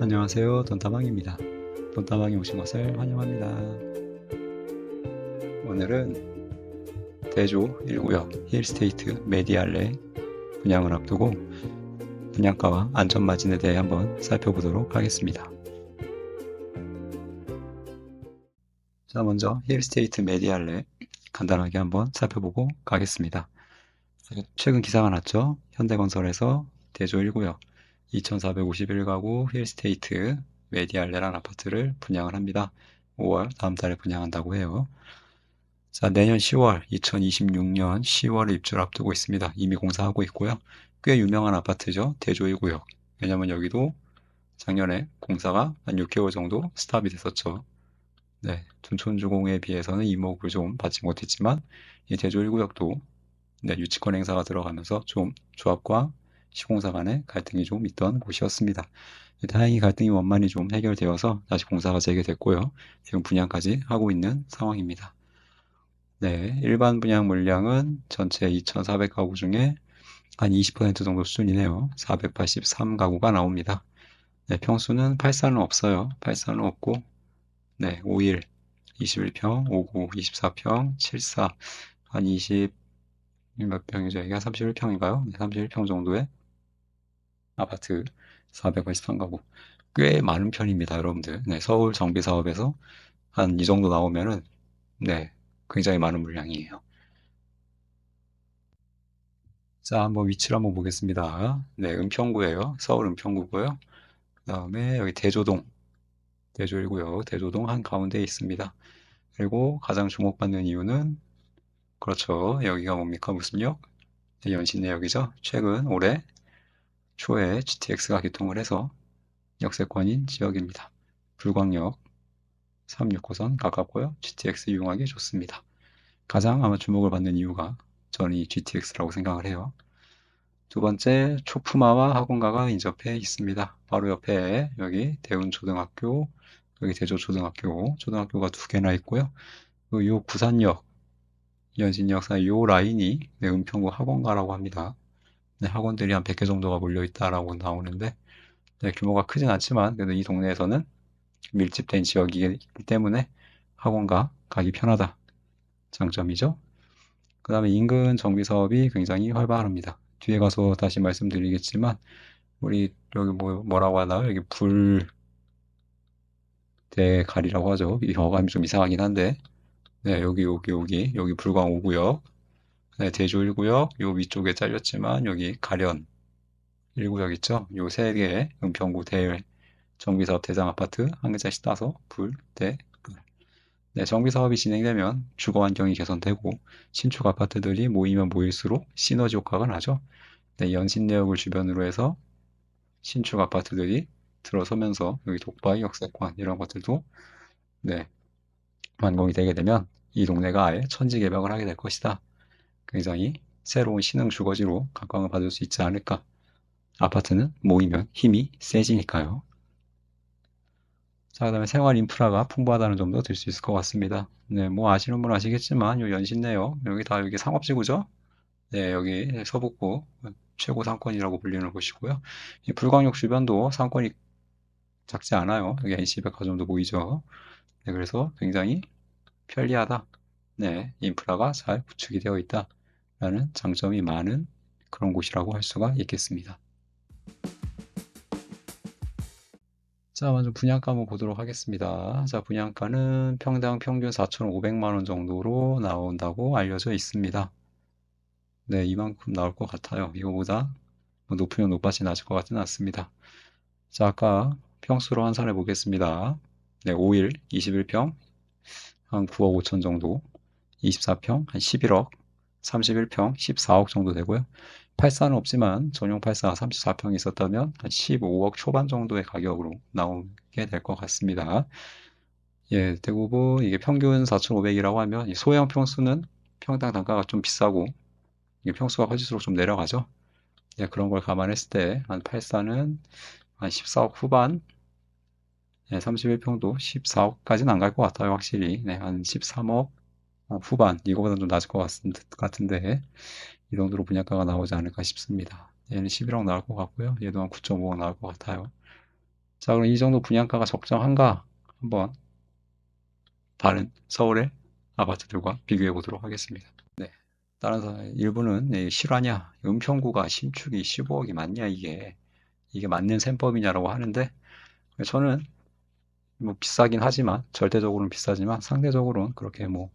안녕하세요. 돈다방입니다. 돈다방에 오신 것을 환영합니다. 오늘은 대조 1구역 힐스테이트 메디알레 분양을 앞두고 분양가와 안전마진에 대해 한번 살펴보도록 하겠습니다. 자, 먼저 힐스테이트 메디알레 간단하게 한번 살펴보고 가겠습니다. 최근 기사가 났죠. 현대건설에서 대조 1구역 2451가구 힐스테이트 메디알레란 아파트를 분양을 합니다. 5월 다음 달에 분양한다고 해요. 자, 내년 10월, 2026년 10월에 입주를 앞두고 있습니다. 이미 공사하고 있고요. 꽤 유명한 아파트죠. 대조 1구역. 왜냐면 여기도 작년에 공사가 한 6개월 정도 스탑이 됐었죠. 네, 둔촌주공에 비해서는 이목을 좀 받지 못했지만 이 대조 1구역도 네, 유치권 행사가 들어가면서 좀 조합과 시공사 간의 갈등이 좀 있던 곳이었습니다. 다행히 갈등이 원만히 좀 해결되어서 다시 공사가 재개됐고요. 지금 분양까지 하고 있는 상황입니다. 네, 일반 분양 물량은 전체 2,400가구 중에 한 20% 정도 수준이네요. 483가구가 나옵니다. 네, 평수는 8사는 없어요. 8사는 없고, 네, 5일, 21평, 5구, 24평, 74, 한 20, 몇 평이죠? 이게 한 31평인가요? 네, 31평 정도의 아파트 483가구. 꽤 많은 편입니다, 여러분들. 네, 서울 정비 사업에서 한 이 정도 나오면은, 네, 굉장히 많은 물량이에요. 자, 한번 위치를 한번 보겠습니다. 네, 은평구예요. 서울 은평구고요. 그 다음에 여기 대조동, 대조 1구역, 대조동 한가운데에 있습니다. 그리고 가장 주목받는 이유는 그렇죠. 여기가 뭡니까? 무슨역? 네, 연신내역이죠. 최근 올해 초에 GTX가 개통을 해서 역세권인 지역입니다. 불광역 369선 가깝고요. GTX 이용하기 좋습니다. 가장 아마 주목을 받는 이유가 저는 이 GTX라고 생각을 해요. 두 번째, 초품화와 학원가가 인접해 있습니다. 바로 옆에 여기 대운초등학교, 여기 대조초등학교, 초등학교가 두 개나 있고요. 요 부산역, 연신역 사이 요 라인이 네, 은평구 학원가라고 합니다. 네, 학원들이 한 100개 정도가 몰려 있다라고 나오는데 네, 규모가 크진 않지만 그래도 이 동네에서는 밀집된 지역이기 때문에 학원가 가기 편하다. 장점이죠. 그 다음에 인근 정비 사업이 굉장히 활발합니다. 뒤에 가서 다시 말씀드리겠지만 우리 여기 뭐라고 하나요? 여기 불대가리라고 하죠. 이 어감이 좀 이상하긴 한데 네, 여기 불광 5구역 네, 대조 1구역 요 위쪽에 잘렸지만 여기 가련 1구역 있죠? 요 세 개의 은평구 대 정비사업 대상 아파트 한 글자씩 따서 불대 네, 정비 사업이 진행되면 주거 환경이 개선되고 신축 아파트들이 모이면 모일수록 시너지 효과가 나죠. 네, 연신내역을 주변으로 해서 신축 아파트들이 들어서면서 여기 독바이 역세권 이런 것들도 네, 완공이 되게 되면 이 동네가 아예 천지개벽을 하게 될 것이다. 굉장히 새로운 신흥 주거지로 각광을 받을 수 있지 않을까. 아파트는 모이면 힘이 세지니까요. 자, 그다음에 생활 인프라가 풍부하다는 점도 들 수 있을 것 같습니다. 네, 뭐 아시는 분 아시겠지만 요 연신내역 여기 다 여기 상업지구죠. 네, 여기 서북부 최고 상권이라고 불리는 곳이고요. 이 불광역 주변도 상권이 작지 않아요. 여기 NC백화점도 보이죠. 네, 그래서 굉장히 편리하다. 네, 인프라가 잘 구축이 되어 있다라는 장점이 많은 그런 곳이라고 할 수가 있겠습니다. 자, 먼저 분양가 한번 보도록 하겠습니다. 자, 분양가는 평당 평균 4,500만 원 정도로 나온다고 알려져 있습니다. 네, 이만큼 나올 것 같아요. 이거보다 뭐 높으면 높아지 낮을 것 같지는 않습니다. 자, 아까 평수로 환산해 보겠습니다. 네, 5일 21평 한 9억 5천 정도, 24평 한 11억, 31평 14억 정도 되고요. 84는 없지만 전용 84 34평이 있었다면 한 15억 초반 정도의 가격으로 나오게 될 것 같습니다. 예, 대부분 이게 평균 4,500이라고 하면 이 소형 평수는 평당 단가가 좀 비싸고 이게 평수가 커질수록 좀 내려가죠. 예, 그런 걸 감안했을 때 한 84는 한 14억 후반, 예, 31평도 14억까지는 안 갈 것 같아요, 확실히. 네, 한 13억 후반, 이거보다는 좀 낮을 것 같은데, 이 정도로 분양가가 나오지 않을까 싶습니다. 얘는 11억 나올 것 같고요. 얘도 한 9.5억 나올 것 같아요. 자, 그럼 이 정도 분양가가 적정한가? 한번 다른 서울의 아파트들과 비교해 보도록 하겠습니다. 네. 다른 일부는 실화냐? 은평구가 신축이 15억이 맞냐? 이게 맞는 셈법이냐라고 하는데 저는 뭐 비싸긴 하지만 절대적으로는 비싸지만 상대적으로는 그렇게 뭐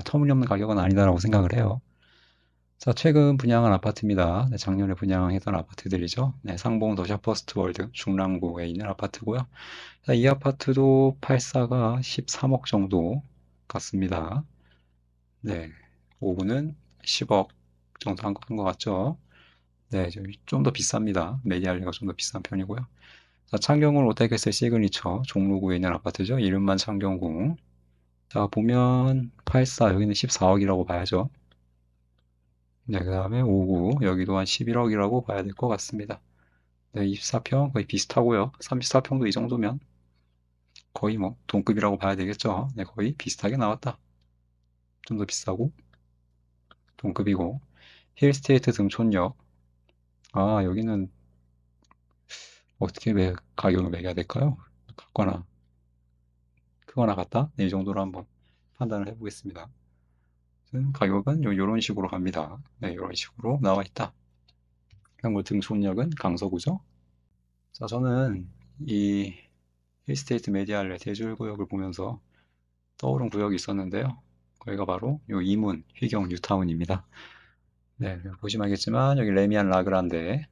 터무니없는 가격은 아니다라고 생각을 해요. 자, 최근 분양한 아파트입니다. 네, 작년에 분양했던 아파트들이죠. 네, 상봉 더 샤퍼스트월드 중랑구에 있는 아파트고요. 자, 이 아파트도 84가 13억 정도 같습니다. 네, 5구는 10억 정도 한 것 같죠. 네, 좀 더 비쌉니다. 메디알리가 좀 더 비싼 편이고요. 자, 창경궁 롯데캐슬 시그니처 종로구에 있는 아파트죠. 이름만 창경궁. 자, 보면 84 여기는 14억이라고 봐야죠. 네, 그 다음에 5구 여기도 한 11억이라고 봐야 될 것 같습니다. 네, 24평 거의 비슷하고요. 34평도 이 정도면 거의 뭐 동급이라고 봐야 되겠죠. 네, 거의 비슷하게 나왔다. 좀 더 비싸고 동급이고 힐스테이트 등촌역. 여기는 어떻게 가격을 매겨야 될까요? 같거나 크거나 같다? 네, 이 정도로 한번 판단을 해보겠습니다. 가격은 요런 식으로 갑니다. 네, 이런 식으로 나와 있다. 그리고 등촌역은 강서구죠. 자, 저는 이 힐스테이트 메디알레 대졸구역을 보면서 떠오른 구역이 있었는데요. 거기가 바로 요 이문, 휘경, 뉴타운입니다. 네, 보시면 알겠지만 여기 레미안 라그란데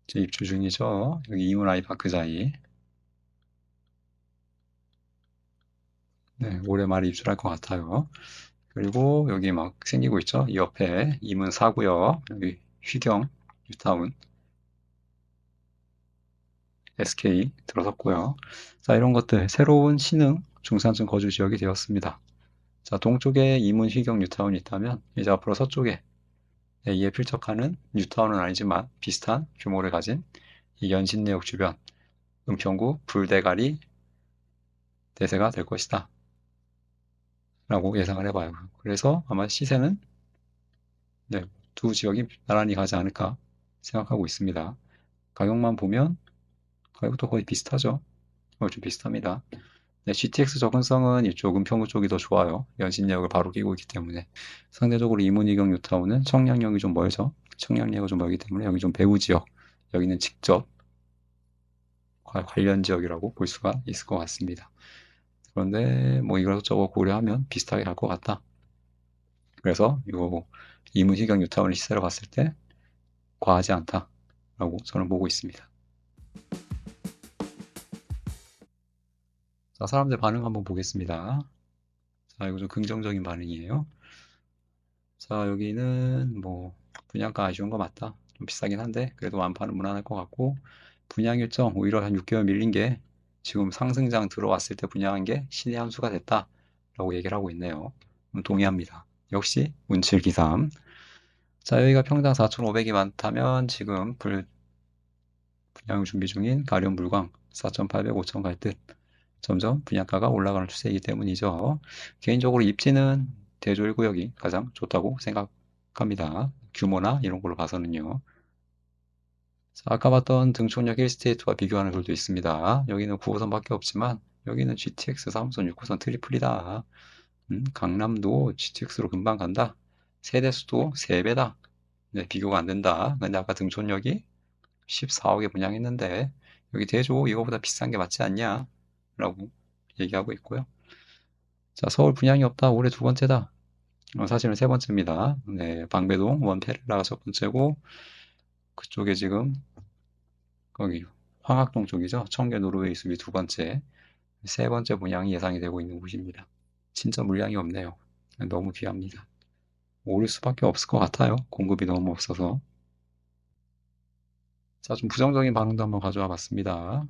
제 입주 중이죠. 여기 이문 아이파크자이. 네, 올해 말에 입주할 것 같아요. 그리고 여기 막 생기고 있죠. 이 옆에 이문 4구역, 여기 휘경, 뉴타운, SK 들어섰고요. 자, 이런 것들 새로운 신흥 중산층 거주 지역이 되었습니다. 자, 동쪽에 이문, 휘경, 뉴타운이 있다면 이제 앞으로 서쪽에 이에 필적하는 뉴타운은 아니지만 비슷한 규모를 가진 이 연신내역 주변 은평구 불대가리 대세가 될 것이다 라고 예상을 해봐요. 그래서 아마 시세는 네, 두 지역이 나란히 가지 않을까 생각하고 있습니다. 가격만 보면 가격도 거의 비슷하죠. 좀 비슷합니다. 네, GTX 접근성은 이쪽 은평구 쪽이 더 좋아요. 연신역을 바로 끼고 있기 때문에. 상대적으로 이문이경 뉴타운은 청량역이 좀 멀죠. 청량역이 좀 멀기 때문에 여기 좀 배후 지역, 여기는 직접 관련 지역이라고 볼 수가 있을 것 같습니다. 그런데 뭐 이것저것 고려하면 비슷하게 갈 것 같다. 그래서 이 이문희경 뉴타운의 시세를 봤을 때 과하지 않다라고 저는 보고 있습니다. 자, 사람들 반응 한번 보겠습니다. 자, 이거 좀 긍정적인 반응이에요. 자, 여기는 뭐 분양가 아쉬운 거 맞다. 좀 비싸긴 한데 그래도 완파는 무난할 것 같고 분양 일정 오히려 한 6개월 밀린 게 지금 상승장 들어왔을 때 분양한 게 신의 한 수가 됐다라고 얘기를 하고 있네요. 동의합니다. 역시 운칠기삼. 자, 여기가 평당 4,500이 많다면 지금 분양 준비 중인 가련 물광 4,800, 5,000 갈 듯. 점점 분양가가 올라가는 추세이기 때문이죠. 개인적으로 입지는 대조 1구역이 가장 좋다고 생각합니다. 규모나 이런 걸로 봐서는요. 자, 아까 봤던 등촌역 1스테이트와 비교하는 글도 있습니다. 여기는 9호선밖에 없지만 여기는 GTX 3호선, 6호선 트리플이다. 강남도 GTX로 금방 간다. 세대수도 3배다. 네, 비교가 안 된다. 근데 아까 등촌역이 14억에 분양했는데 여기 대조 이거보다 비싼 게 맞지 않냐? 라고 얘기하고 있고요. 자, 서울 분양이 없다. 올해 두 번째다. 사실은 세 번째입니다. 네, 방배동, 원페렐라가 첫 번째고 그쪽에 지금 거기 황학동 쪽이죠. 청계 노르웨이 숲이 두 번째, 세 번째 분양이 예상이 되고 있는 곳입니다. 진짜 물량이 없네요. 너무 귀합니다. 오를 수밖에 없을 것 같아요. 공급이 너무 없어서. 자, 좀 부정적인 반응도 한번 가져와 봤습니다.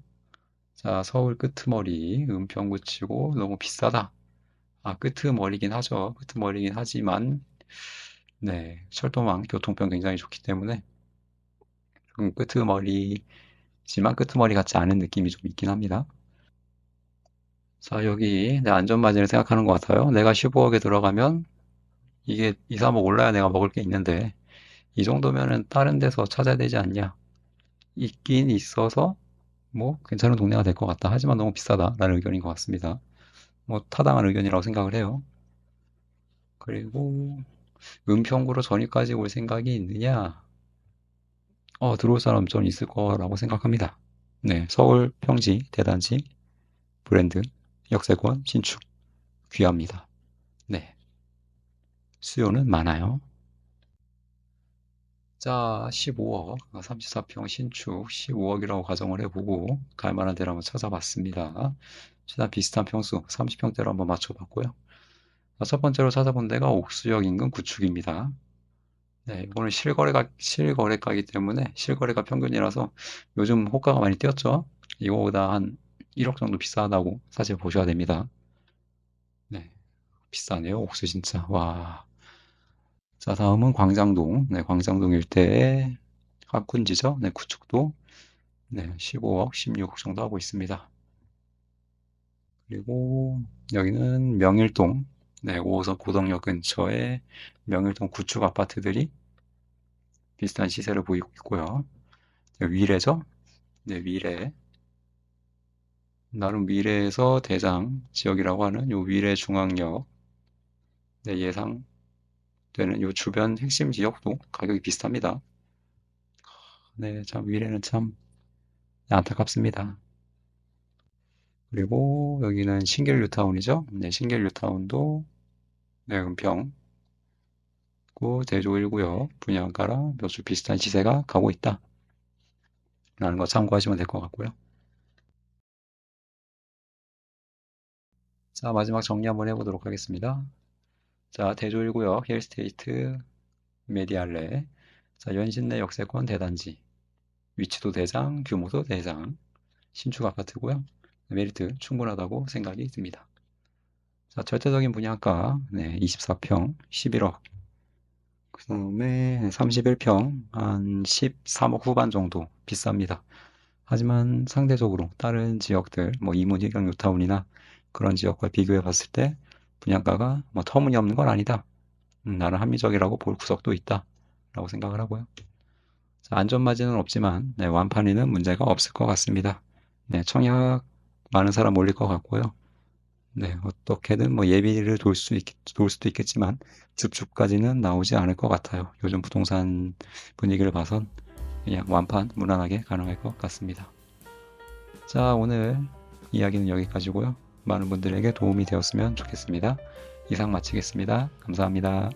자, 서울 끄트머리, 은평구 치고 너무 비싸다. 끄트머리긴 하죠. 끄트머리긴 하지만, 네, 철도망, 교통편 굉장히 좋기 때문에 끄트머리지만 끄트머리 같지 않은 느낌이 좀 있긴 합니다. 자, 여기 내 안전마진을 생각하는 것 같아요. 내가 15억에 들어가면 이게 2, 3억 올라야 내가 먹을 게 있는데 이 정도면은 다른 데서 찾아야 되지 않냐? 있긴 있어서 뭐 괜찮은 동네가 될 것 같다. 하지만 너무 비싸다라는 의견인 것 같습니다. 뭐 타당한 의견이라고 생각을 해요. 그리고 은평구로 전입까지 올 생각이 있느냐? 들어올 사람 좀 있을 거라고 생각합니다. 네, 서울 평지 대단지 브랜드 역세권 신축 귀합니다. 네, 수요는 많아요. 자, 15억, 34평 신축 15억이라고 가정을 해보고 갈 만한 데를 한번 찾아봤습니다. 최대한 비슷한 평수 30평대로 한번 맞춰봤고요. 첫 번째로 찾아본 데가 옥수역 인근 구축입니다. 네, 이거는 실거래가이기 때문에 실거래가 평균이라서 요즘 호가가 많이 뛰었죠. 이거보다 한 1억 정도 비싸다고 사실 보셔야 됩니다. 네, 비싸네요. 옥수 진짜. 와. 자, 다음은 광장동. 네, 광장동 일대의 학군지죠. 네, 구축도. 네, 15억, 16억 정도 하고 있습니다. 그리고 여기는 명일동. 네, 5호선 고덕역 근처에 명일동 구축 아파트들이 비슷한 시세를 보이고 있고요. 네, 위례죠. 네, 위례. 나름 위례에서 대장 지역이라고 하는 요 위례 중앙역. 네, 예상되는 요 주변 핵심 지역도 가격이 비슷합니다. 네, 참 위례는 참 안타깝습니다. 그리고 여기는 신길 뉴타운이죠. 네, 신길 뉴타운도 네, 은평 구 대조 1구역 분양가랑 몇 주 비슷한 시세가 가고 있다 라는 거 참고하시면 될 것 같고요. 자, 마지막 정리 한번 해보도록 하겠습니다. 자, 대조 1구역 힐스테이트 메디알레. 자, 연신내 역세권 대단지. 위치도 대장, 규모도 대장. 신축 아파트고요. 메리트 충분하다고 생각이 듭니다. 자, 절대적인 분양가 네, 24평 11억. 그 다음에 31평 한 13억 후반 정도 비쌉니다. 하지만 상대적으로 다른 지역들, 뭐 이문희경 뉴타운이나 그런 지역과 비교해 봤을 때 분양가가 뭐 터무니없는 건 아니다. 나는 합리적이라고 볼 구석도 있다. 라고 생각을 하고요. 자, 안전마진은 없지만 네, 완판에는 문제가 없을 것 같습니다. 네, 청약 많은 사람 몰릴 것 같고요. 네, 어떻게든 뭐 예비를 돌 수도 있겠지만 줍줍까지는 나오지 않을 것 같아요. 요즘 부동산 분위기를 봐선 그냥 완판 무난하게 가능할 것 같습니다. 자, 오늘 이야기는 여기까지고요. 많은 분들에게 도움이 되었으면 좋겠습니다. 이상 마치겠습니다. 감사합니다.